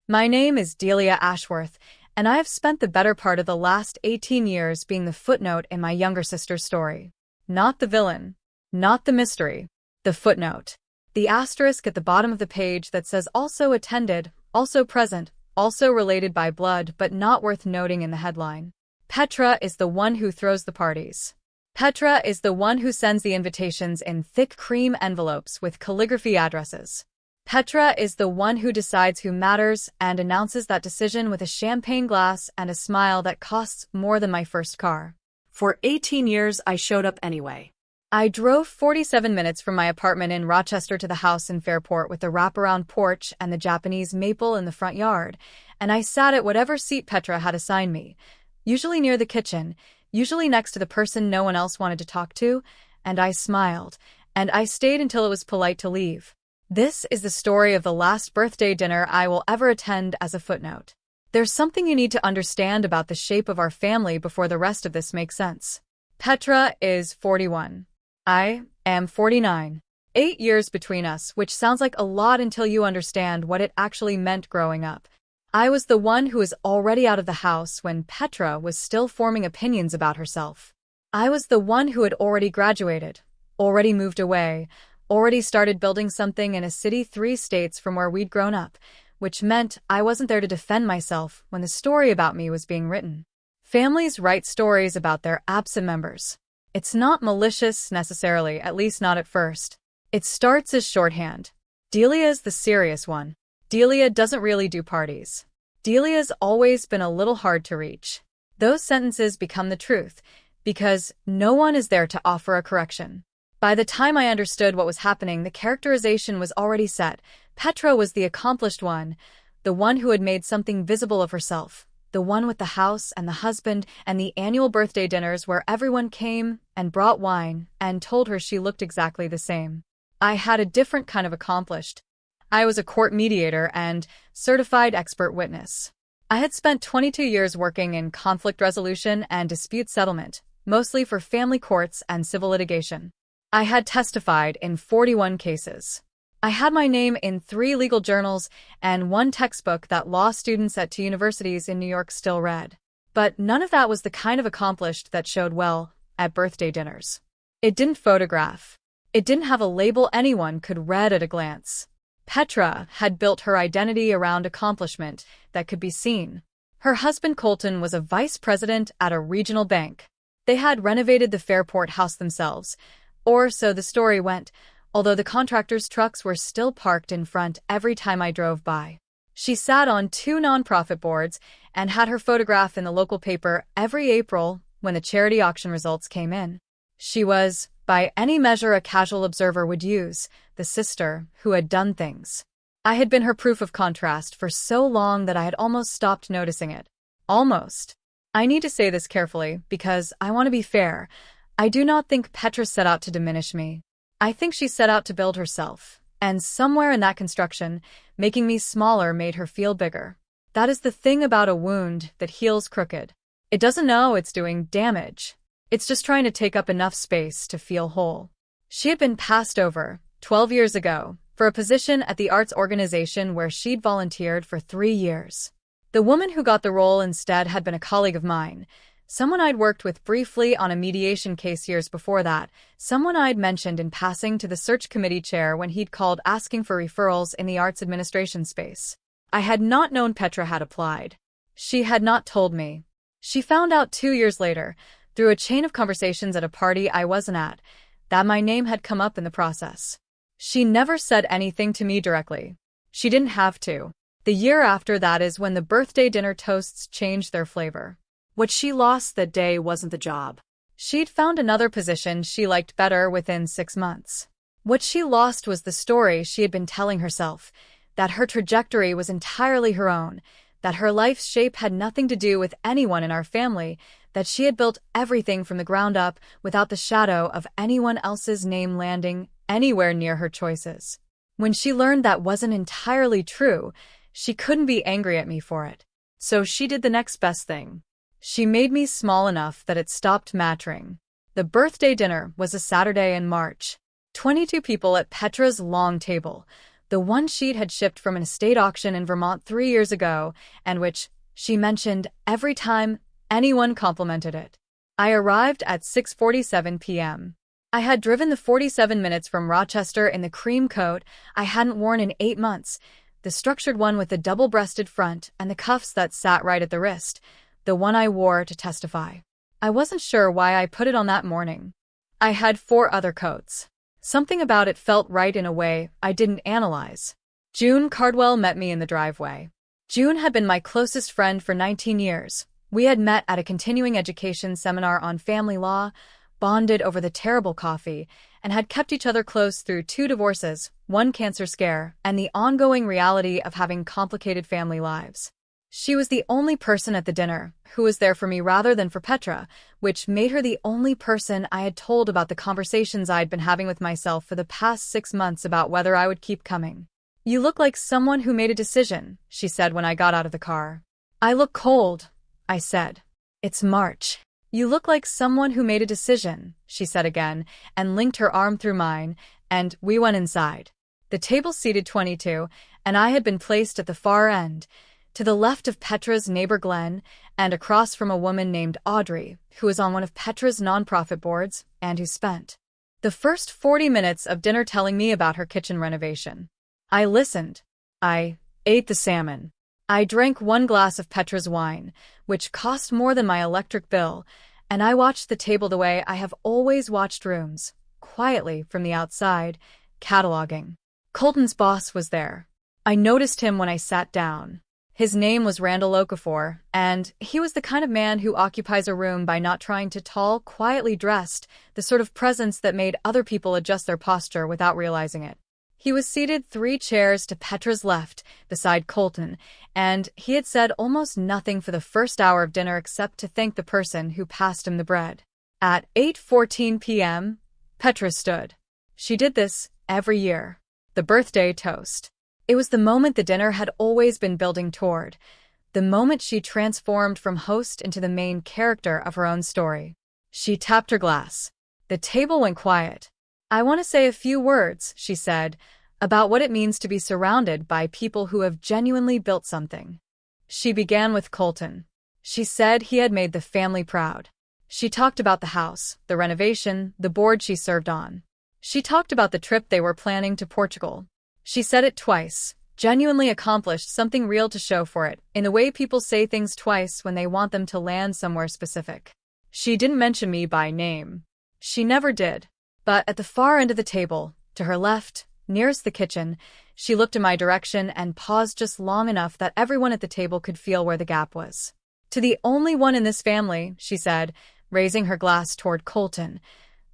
My name is Delia Ashworth, and I have spent the better part of the last 18 years being the footnote in my younger sister's story. Not the villain, not the mystery, the footnote. The asterisk at the bottom of the page that says also attended, also present, also related by blood but not worth noting in the headline. Petra is the one who throws the parties. Petra is the one who sends the invitations in thick cream envelopes with calligraphy addresses. Petra is the one who decides who matters and announces that decision with a champagne glass and a smile that costs more than my first car. For 18 years, I showed up anyway. I drove 47 minutes from my apartment in Rochester to the house in Fairport with the wraparound porch and the Japanese maple in the front yard, and I sat at whatever seat Petra had assigned me, usually near the kitchen, usually next to the person no one else wanted to talk to, and I smiled, and I stayed until it was polite to leave. This is the story of the last birthday dinner I will ever attend as a footnote. There's something you need to understand about the shape of our family before the rest of this makes sense. Petra is 41. I am 49. 8 years between us, which sounds like a lot until you understand what it actually meant growing up. I was the one who was already out of the house when Petra was still forming opinions about herself. I was the one who had already graduated, already moved away, already started building something in a city 3 states from where we'd grown up, which meant I wasn't there to defend myself when the story about me was being written. Families write stories about their absent members. It's not malicious necessarily, at least not at first. It starts as shorthand. Delia's the serious one. Delia doesn't really do parties. Delia's always been a little hard to reach. Those sentences become the truth, because no one is there to offer a correction. By the time I understood what was happening, the characterization was already set. Petra was the accomplished one, the one who had made something visible of herself, the one with the house and the husband and the annual birthday dinners where everyone came and brought wine and told her she looked exactly the same. I had a different kind of accomplished. I was a court mediator and certified expert witness. I had spent 22 years working in conflict resolution and dispute settlement, mostly for family courts and civil litigation. I had testified in 41 cases. I had my name in 3 legal journals and 1 textbook that law students at 2 universities in New York still read. But none of that was the kind of accomplished that showed well at birthday dinners. It didn't photograph. It didn't have a label anyone could read at a glance. Petra had built her identity around accomplishment that could be seen. Her husband Colton was a vice president at a regional bank. They had renovated the Fairport house themselves, or so the story went, although the contractors' trucks were still parked in front every time I drove by. She sat on 2 nonprofit boards and had her photograph in the local paper every April when the charity auction results came in. She was, by any measure a casual observer would use, the sister who had done things. I had been her proof of contrast for so long that I had almost stopped noticing it. Almost. I need to say this carefully because I want to be fair. I do not think Petra set out to diminish me. I think she set out to build herself, and somewhere in that construction, making me smaller made her feel bigger. That is the thing about a wound that heals crooked. It doesn't know it's doing damage. It's just trying to take up enough space to feel whole. She had been passed over, 12 years ago, for a position at the arts organization where she'd volunteered for 3 years. The woman who got the role instead had been a colleague of mine, someone I'd worked with briefly on a mediation case years before that, someone I'd mentioned in passing to the search committee chair when he'd called asking for referrals in the arts administration space. I had not known Petra had applied. She had not told me. She found out 2 years later, through a chain of conversations at a party I wasn't at, that my name had come up in the process. She never said anything to me directly. She didn't have to. The year after that is when the birthday dinner toasts changed their flavor. What she lost that day wasn't the job. She'd found another position she liked better within 6 months. What she lost was the story she had been telling herself, that her trajectory was entirely her own, that her life's shape had nothing to do with anyone in our family, that she had built everything from the ground up without the shadow of anyone else's name landing anywhere near her choices. When she learned that wasn't entirely true, she couldn't be angry at me for it. So she did the next best thing. She made me small enough that it stopped mattering. The birthday dinner was a Saturday in March. 22 people at Petra's long table, The one she'd had shipped from an estate auction in Vermont 3 years ago, and which she mentioned every time anyone complimented it. I arrived at 6:47 p.m. I had driven the 47 minutes from Rochester in the cream coat I hadn't worn in 8 months, the structured one with the double-breasted front and the cuffs that sat right at the wrist, the one I wore to testify. I wasn't sure why I put it on that morning. I had 4 other coats. Something about it felt right in a way I didn't analyze. June Cardwell met me in the driveway. June had been my closest friend for 19 years. We had met at a continuing education seminar on family law, bonded over the terrible coffee, and had kept each other close through 2 divorces, 1 cancer scare, and the ongoing reality of having complicated family lives. She was the only person at the dinner who was there for me rather than for Petra, which made her the only person I had told about the conversations I'd been having with myself for the past 6 months about whether I would keep coming. "You look like someone who made a decision," she said when I got out of the car. "I look cold," I said. "It's March." "You look like someone who made a decision," she said again, and linked her arm through mine, and we went inside. The table seated 22, and I had been placed at the far end, to the left of Petra's neighbor Glenn, and across from a woman named Audrey, who was on one of Petra's nonprofit boards, and who spent the first 40 minutes of dinner telling me about her kitchen renovation. I listened. I ate the salmon. I drank 1 glass of Petra's wine, which cost more than my electric bill, and I watched the table the way I have always watched rooms, quietly from the outside, cataloging. Colton's boss was there. I noticed him when I sat down. His name was Randall Okafor, and he was the kind of man who occupies a room by not trying to tall, quietly dressed, the sort of presence that made other people adjust their posture without realizing it. He was seated 3 chairs to Petra's left, beside Colton, and he had said almost nothing for the first hour of dinner except to thank the person who passed him the bread. At 8:14 p.m., Petra stood. She did this every year. The birthday toast. It was the moment the dinner had always been building toward, the moment she transformed from host into the main character of her own story. She tapped her glass. The table went quiet. "I want to say a few words," she said, "about what it means to be surrounded by people who have genuinely built something." She began with Colton. She said he had made the family proud. She talked about the house, the renovation, the board she served on. She talked about the trip they were planning to Portugal. She said it twice, genuinely accomplished something real to show for it, in the way people say things twice when they want them to land somewhere specific. She didn't mention me by name. She never did. But at the far end of the table, to her left, nearest the kitchen, she looked in my direction and paused just long enough that everyone at the table could feel where the gap was. "To the only one in this family," she said, raising her glass toward Colton,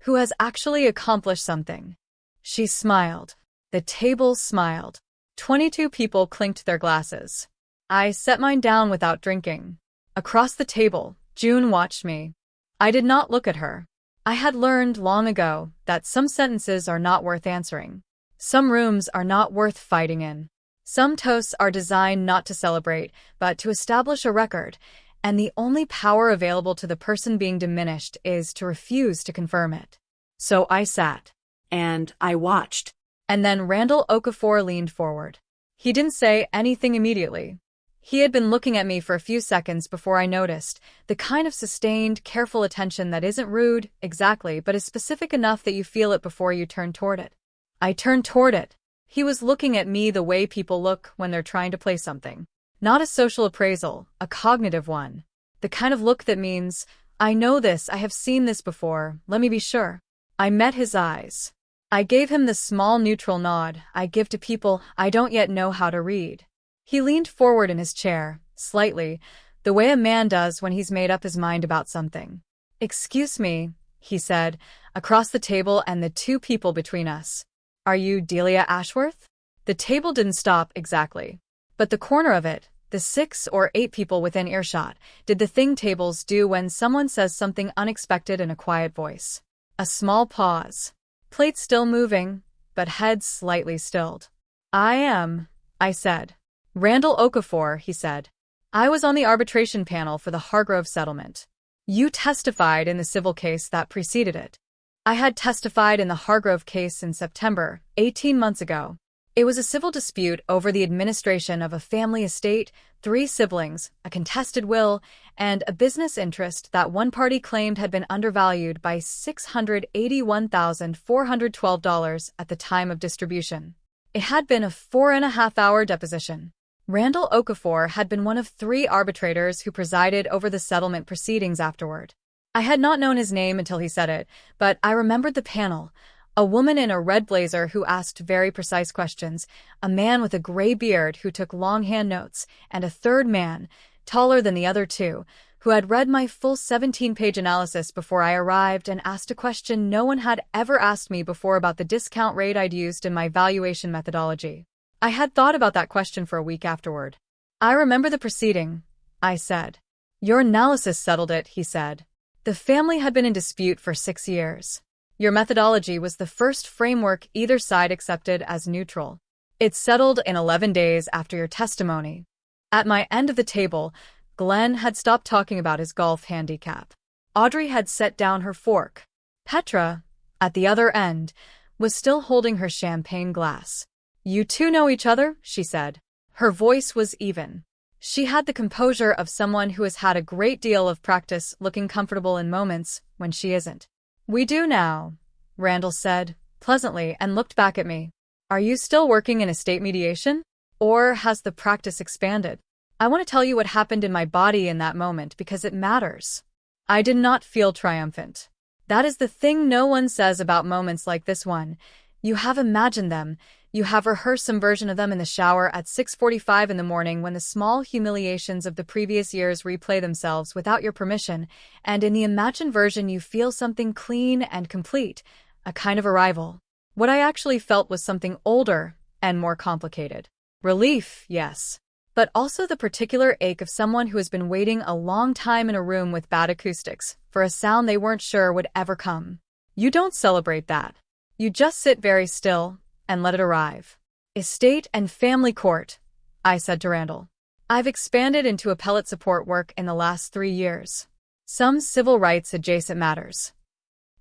"who has actually accomplished something." She smiled. The table smiled. 22 people clinked their glasses. I set mine down without drinking. Across the table, June watched me. I did not look at her. I had learned long ago that some sentences are not worth answering. Some rooms are not worth fighting in. Some toasts are designed not to celebrate, but to establish a record, and the only power available to the person being diminished is to refuse to confirm it. So I sat. And I watched. And then Randall Okafor leaned forward. He didn't say anything immediately. He had been looking at me for a few seconds before I noticed, the kind of sustained, careful attention that isn't rude, exactly, but is specific enough that you feel it before you turn toward it. I turned toward it. He was looking at me the way people look when they're trying to play something. Not a social appraisal, a cognitive one. The kind of look that means, I know this, I have seen this before, let me be sure. I met his eyes. I gave him the small neutral nod I give to people I don't yet know how to read. He leaned forward in his chair, slightly, the way a man does when he's made up his mind about something. "Excuse me," he said, across the table and the 2 people between us. "Are you Delia Ashworth?" The table didn't stop exactly, but the corner of it, the 6 or 8 people within earshot, did the thing tables do when someone says something unexpected in a quiet voice. A small pause. Plate still moving, but head slightly stilled. "I am," I said. "Randall Okafor," he said. "I was on the arbitration panel for the Hargrove settlement. You testified in the civil case that preceded it." I had testified in the Hargrove case in September, 18 months ago. It was a civil dispute over the administration of a family estate, 3 siblings, a contested will, and a business interest that one party claimed had been undervalued by $681,412 at the time of distribution. It had been a 4.5-hour deposition. Randall Okafor had been one of 3 arbitrators who presided over the settlement proceedings afterward. I had not known his name until he said it, but I remembered the panel. A woman in a red blazer who asked very precise questions, a man with a gray beard who took longhand notes, and a third man, taller than the other 2, who had read my full 17-page analysis before I arrived and asked a question no one had ever asked me before about the discount rate I'd used in my valuation methodology. I had thought about that question for a week afterward. "I remember the proceeding," I said. "Your analysis settled it," he said. "The family had been in dispute for 6 years. Your methodology was the first framework either side accepted as neutral. It settled in 11 days after your testimony." At my end of the table, Glenn had stopped talking about his golf handicap. Audrey had set down her fork. Petra, at the other end, was still holding her champagne glass. "You 2 know each other?" she said. Her voice was even. She had the composure of someone who has had a great deal of practice looking comfortable in moments when she isn't. "We do now," Randall said, pleasantly, and looked back at me. "Are you still working in estate mediation? Or has the practice expanded? I want to tell you what happened in my body in that moment because it matters." I did not feel triumphant. That is the thing no one says about moments like this one. You have imagined them. You have rehearsed some version of them in the shower at 6:45 in the morning when the small humiliations of the previous years replay themselves without your permission, and in the imagined version you feel something clean and complete, a kind of arrival. What I actually felt was something older and more complicated. Relief, yes. But also the particular ache of someone who has been waiting a long time in a room with bad acoustics for a sound they weren't sure would ever come. You don't celebrate that. You just sit very still and let it arrive. "Estate and family court," I said to Randall. "I've expanded into appellate support work in the last 3 years. Some civil rights adjacent matters."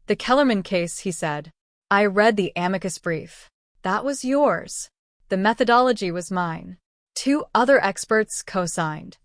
"The Kellerman case," he said. I read the amicus brief. "That was yours. The methodology was mine. 2 other experts co-signed."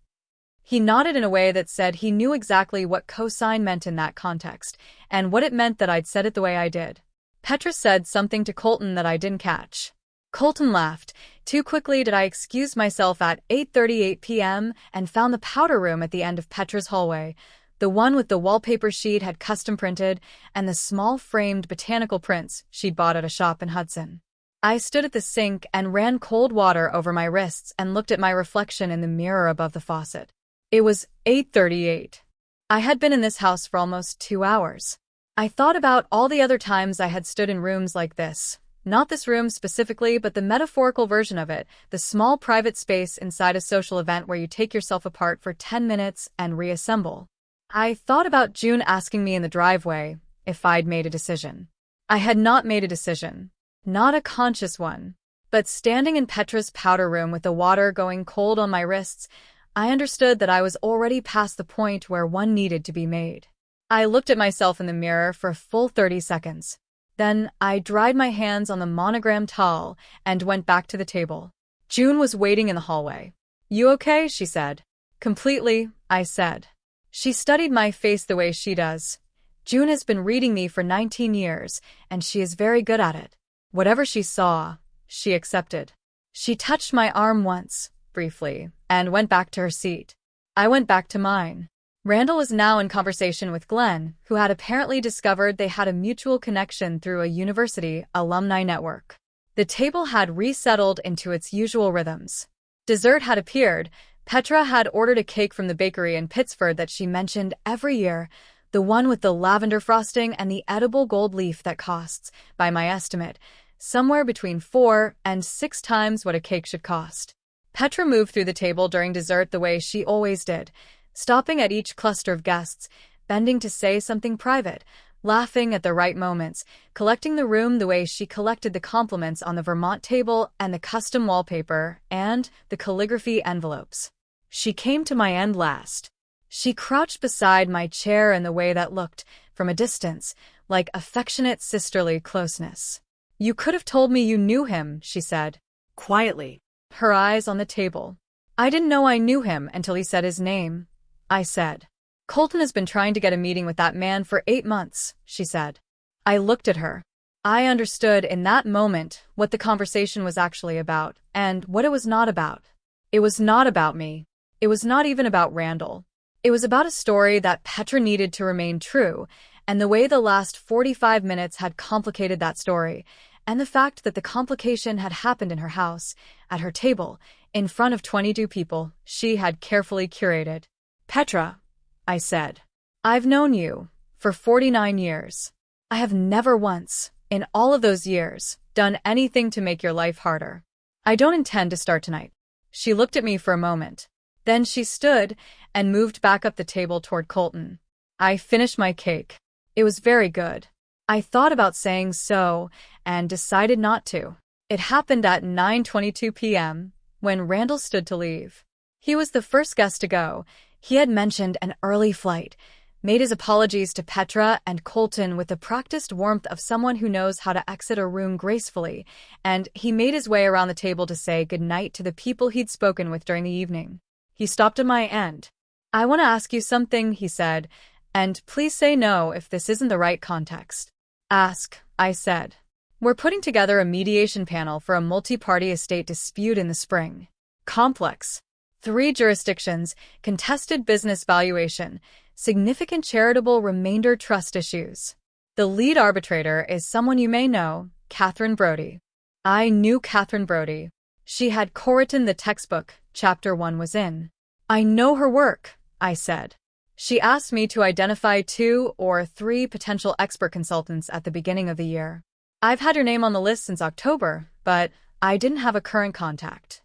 He nodded in a way that said he knew exactly what co-sign meant in that context, and what it meant that I'd said it the way I did. Petra said something to Colton that I didn't catch. Colton laughed. Too quickly did I excuse myself at 8:38 p.m. and found the powder room at the end of Petra's hallway. The one with the wallpaper she'd had custom printed and the small framed botanical prints she'd bought at a shop in Hudson. I stood at the sink and ran cold water over my wrists and looked at my reflection in the mirror above the faucet. It was 8:38. I had been in this house for almost 2 hours. I thought about all the other times I had stood in rooms like this. Not this room specifically, but the metaphorical version of it, the small private space inside a social event where you take yourself apart for 10 minutes and reassemble. I thought about June asking me in the driveway if I'd made a decision. I had not made a decision. Not a conscious one. But standing in Petra's powder room with the water going cold on my wrists, I understood that I was already past the point where one needed to be made. I looked at myself in the mirror for a full 30 seconds. Then I dried my hands on the monogram towel and went back to the table. June was waiting in the hallway. "You okay?" she said. "Completely," I said. She studied my face the way she does. June has been reading me for 19 years, and she is very good at it. Whatever she saw, she accepted. She touched my arm once, briefly, and went back to her seat. I went back to mine. Randall was now in conversation with Glenn, who had apparently discovered they had a mutual connection through a university alumni network. The table had resettled into its usual rhythms. Dessert had appeared. Petra had ordered a cake from the bakery in Pittsford that she mentioned every year, the one with the lavender frosting and the edible gold leaf that costs, by my estimate, somewhere between 4 and 6 times what a cake should cost. Petra moved through the table during dessert the way she always did, stopping at each cluster of guests, bending to say something private, laughing at the right moments, collecting the room the way she collected the compliments on the Vermont table and the custom wallpaper and the calligraphy envelopes. She came to my end last. She crouched beside my chair in the way that looked, from a distance, like affectionate sisterly closeness. "You could have told me you knew him," she said. quietly. her eyes on the table. I didn't know I knew him until he said his name. I said. Colton has been trying to get a meeting with that man for 8 months, she said. I looked at her. I understood in that moment what the conversation was actually about and what it was not about. It was not about me. It was not even about Randall. It was about a story that Petra needed to remain true, and the way the last 45 minutes had complicated that story, and the fact that the complication had happened in her house, at her table, in front of 22 people she had carefully curated. Petra, I said. I've known you for 49 years. I have never once, in all of those years, done anything to make your life harder. I don't intend to start tonight. She looked at me for a moment. Then she stood and moved back up the table toward Colton. I finished my cake. It was very good. I thought about saying so and decided not to. It happened at 9:22 p.m. when Randall stood to leave. He was the first guest to go. He had mentioned an early flight, made his apologies to Petra and Colton with the practiced warmth of someone who knows how to exit a room gracefully, and he made his way around the table to say goodnight to the people he'd spoken with during the evening. He stopped at my end. I want to ask you something, he said, and please say no if this isn't the right context. Ask, I said. We're putting together a mediation panel for a multi-party estate dispute in the spring. Complex. 3 jurisdictions, contested business valuation, significant charitable remainder trust issues. The lead arbitrator is someone you may know, Catherine Brody. I knew Catherine Brody. She had co-written the textbook Chapter 1 was in. I know her work, I said. She asked me to identify 2 or 3 potential expert consultants at the beginning of the year. I've had your name on the list since October, but I didn't have a current contact.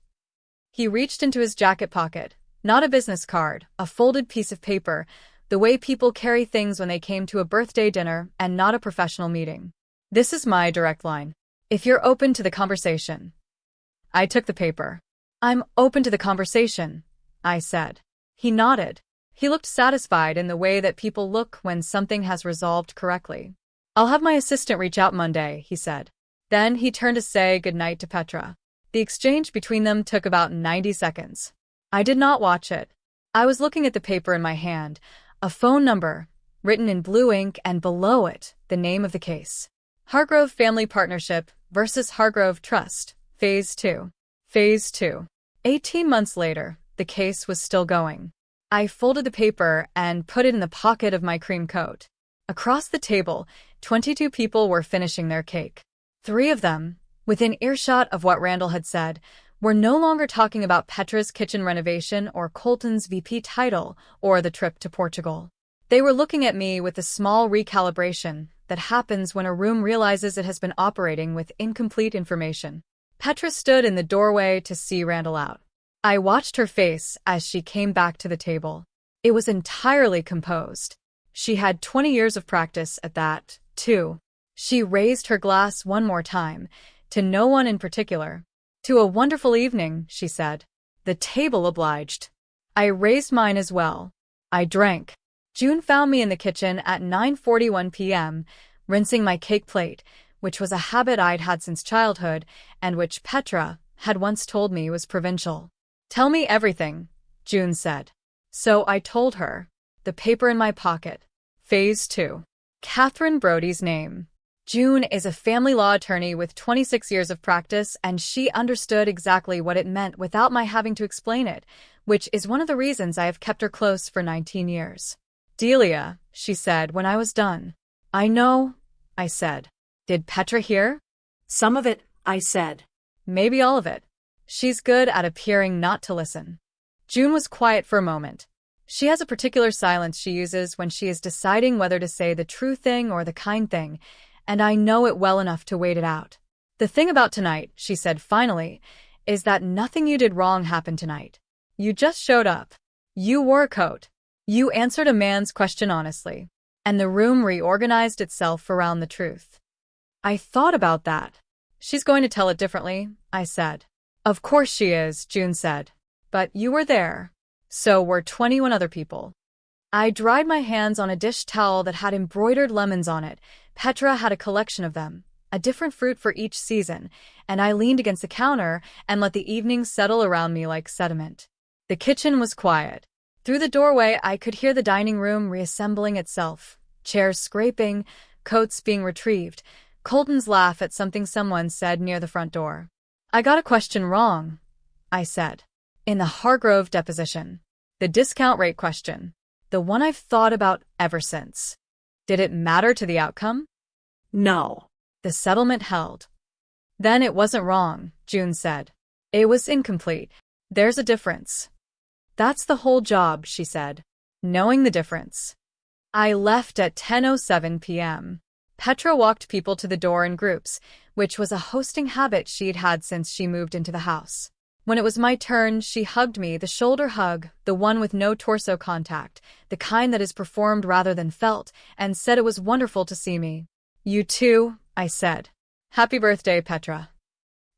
He reached into his jacket pocket, not a business card, a folded piece of paper, the way people carry things when they came to a birthday dinner and not a professional meeting. This is my direct line. If you're open to the conversation. I took the paper. I'm open to the conversation, I said. He nodded. He looked satisfied in the way that people look when something has resolved correctly. I'll have my assistant reach out Monday, he said. Then he turned to say goodnight to Petra. The exchange between them took about 90 seconds. I did not watch it. I was looking at the paper in my hand, a phone number, written in blue ink, and below it, the name of the case. Hargrove Family Partnership versus Hargrove Trust, Phase 2. Phase 2. 18 months later, the case was still going. I folded the paper and put it in the pocket of my cream coat. Across the table, 22 people were finishing their cake. 3 of them, within earshot of what Randall had said, were no longer talking about Petra's kitchen renovation or Colton's VP title or the trip to Portugal. They were looking at me with the small recalibration that happens when a room realizes it has been operating with incomplete information. Petra stood in the doorway to see Randall out. I watched her face as she came back to the table. It was entirely composed. She had 20 years of practice at that, too. She raised her glass one more time, to no one in particular. To a wonderful evening, she said. The table obliged. I raised mine as well. I drank. June found me in the kitchen at 9:41 p.m., rinsing my cake plate, which was a habit I'd had since childhood and which Petra had once told me was provincial. Tell me everything, June said. So I told her. The paper in my pocket. Phase 2. Catherine Brody's name. June is a family law attorney with 26 years of practice, and she understood exactly what it meant without my having to explain it, which is one of the reasons I have kept her close for 19 years. Delia, she said when I was done. I know, I said. Did Petra hear? Some of it, I said. Maybe all of it. She's good at appearing not to listen. June was quiet for a moment. She has a particular silence she uses when she is deciding whether to say the true thing or the kind thing, and I know it well enough to wait it out. The thing about tonight, she said finally, is that nothing you did wrong happened tonight. You just showed up. You wore a coat. You answered a man's question honestly. And the room reorganized itself around the truth. I thought about that. She's going to tell it differently, I said. Of course she is, June said. But you were there. So were 21 other people. I dried my hands on a dish towel that had embroidered lemons on it. Petra had a collection of them, a different fruit for each season, and I leaned against the counter and let the evening settle around me like sediment. The kitchen was quiet. Through the doorway, I could hear the dining room reassembling itself, chairs scraping, coats being retrieved, Colton's laugh at something someone said near the front door. "I got a question wrong," I said. "In the Hargrove deposition. The discount rate question. The one I've thought about ever since. Did it matter to the outcome?" No. The settlement held. "Then it wasn't wrong," June said. "It was incomplete. There's a difference." "That's the whole job," she said. "Knowing the difference." I left at 10:07 p.m. Petra walked people to the door in groups, which was a hosting habit she'd had since she moved into the house. When it was my turn, she hugged me, the shoulder hug, the one with no torso contact, the kind that is performed rather than felt, and said it was wonderful to see me. "You too," I said. "Happy birthday, Petra."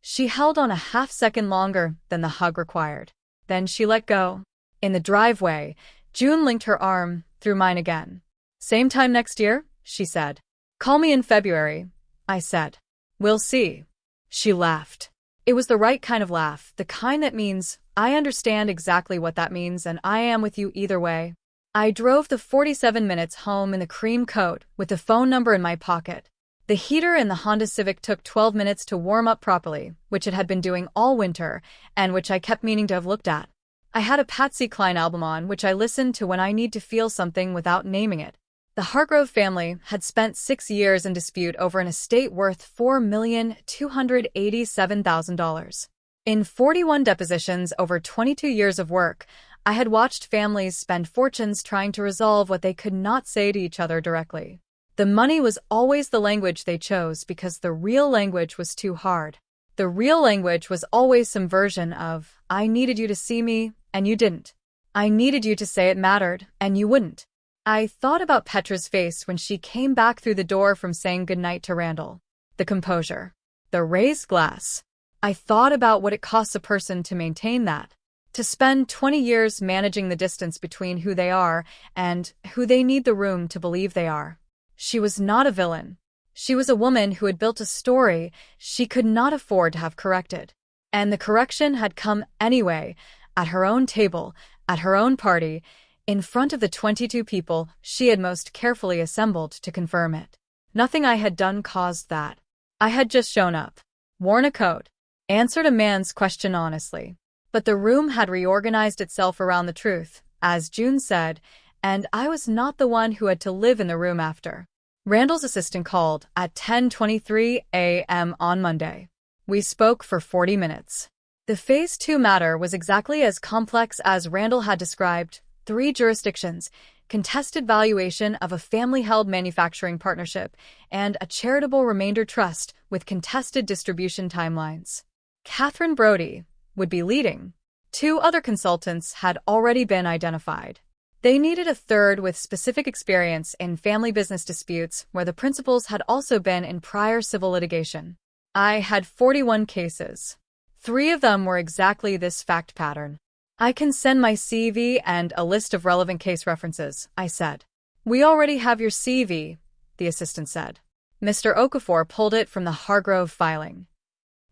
She held on a half-second longer than the hug required. Then she let go. In the driveway, June linked her arm through mine again. "Same time next year?" she said. "Call me in February," I said. "We'll see." She laughed. It was the right kind of laugh, the kind that means, I understand exactly what that means and I am with you either way. I drove the 47 minutes home in the cream coat with the phone number in my pocket. The heater in the Honda Civic took 12 minutes to warm up properly, which it had been doing all winter, and which I kept meaning to have looked at. I had a Patsy Cline album on, which I listened to when I need to feel something without naming it. The Hargrove family had spent 6 years in dispute over an estate worth $4,287,000. In 41 depositions over 22 years of work, I had watched families spend fortunes trying to resolve what they could not say to each other directly. The money was always the language they chose because the real language was too hard. The real language was always some version of, "I needed you to see me, and you didn't. I needed you to say it mattered, and you wouldn't." I thought about Petra's face when she came back through the door from saying goodnight to Randall. The composure. The raised glass. I thought about what it costs a person to maintain that. To spend 20 years managing the distance between who they are and who they need the room to believe they are. She was not a villain. She was a woman who had built a story she could not afford to have corrected. And the correction had come anyway, at her own table, at her own party, in front of the 22 people she had most carefully assembled to confirm it. Nothing I had done caused that. I had just shown up, worn a coat, answered a man's question honestly. But the room had reorganized itself around the truth, as June said, and I was not the one who had to live in the room after. Randall's assistant called at 10:23 a.m. on Monday. We spoke for 40 minutes. The Phase 2 matter was exactly as complex as Randall had described. 3 jurisdictions, contested valuation of a family-held manufacturing partnership, and a charitable remainder trust with contested distribution timelines. Catherine Brody would be leading. 2 other consultants had already been identified. They needed a third with specific experience in family business disputes where the principals had also been in prior civil litigation. I had 41 cases. 3 of them were exactly this fact pattern. "I can send my CV and a list of relevant case references," I said. "We already have your CV," the assistant said. Mr. Okafor pulled it from the Hargrove filing.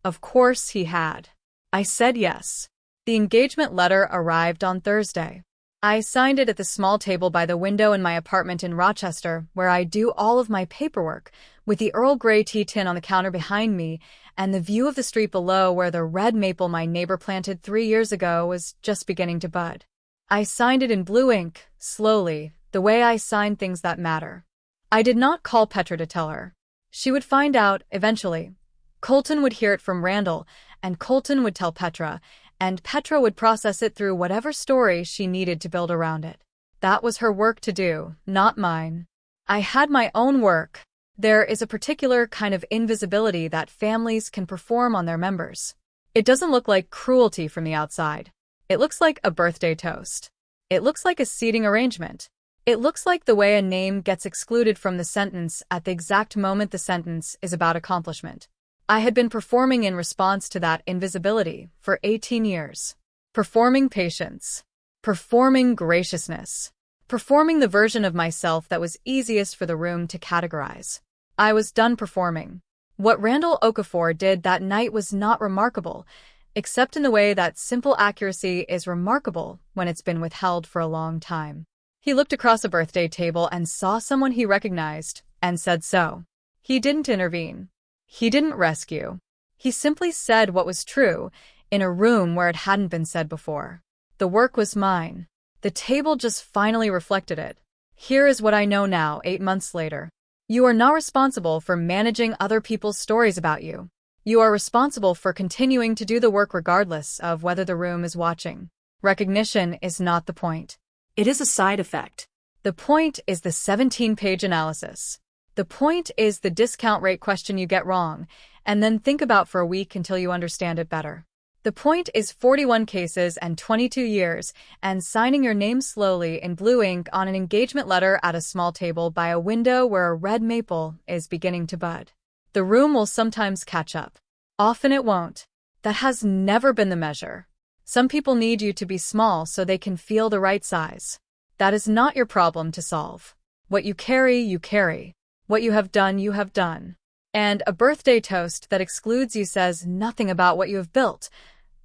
Of course he had. I said yes. The engagement letter arrived on Thursday. I signed it at the small table by the window in my apartment in Rochester, where I do all of my paperwork, with the Earl Grey tea tin on the counter behind me, and the view of the street below where the red maple my neighbor planted 3 years ago was just beginning to bud. I signed it in blue ink, slowly, the way I sign things that matter. I did not call Petra to tell her. She would find out, eventually. Colton would hear it from Randall, and Colton would tell Petra, and Petra would process it through whatever story she needed to build around it. That was her work to do, not mine. I had my own work. There is a particular kind of invisibility that families can perform on their members. It doesn't look like cruelty from the outside. It looks like a birthday toast. It looks like a seating arrangement. It looks like the way a name gets excluded from the sentence at the exact moment the sentence is about accomplishment. I had been performing in response to that invisibility for 18 years. Performing patience. Performing graciousness. Performing the version of myself that was easiest for the room to categorize. I was done performing. What Randall Okafor did that night was not remarkable, except in the way that simple accuracy is remarkable when it's been withheld for a long time. He looked across a birthday table and saw someone he recognized, and said so. He didn't intervene. He didn't rescue. He simply said what was true, in a room where it hadn't been said before. The work was mine. The table just finally reflected it. Here is what I know now, 8 months later. You are not responsible for managing other people's stories about you. You are responsible for continuing to do the work regardless of whether the room is watching. Recognition is not the point. It is a side effect. The point is the 17-page analysis. The point is the discount rate question you get wrong, and then think about for a week until you understand it better. The point is 41 cases and 22 years, and signing your name slowly in blue ink on an engagement letter at a small table by a window where a red maple is beginning to bud. The room will sometimes catch up. Often it won't. That has never been the measure. Some people need you to be small so they can feel the right size. That is not your problem to solve. What you carry, you carry. What you have done, you have done. And a birthday toast that excludes you says nothing about what you have built,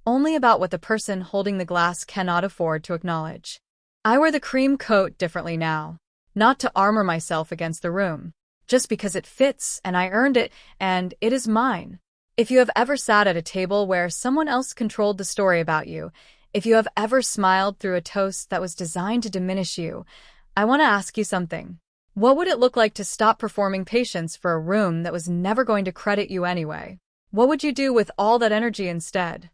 only about what the person holding the glass cannot afford to acknowledge. I wear the cream coat differently now, not to armor myself against the room, just because it fits and I earned it and it is mine. If you have ever sat at a table where someone else controlled the story about you, if you have ever smiled through a toast that was designed to diminish you, I want to ask you something. What would it look like to stop performing patience for a room that was never going to credit you anyway? What would you do with all that energy instead?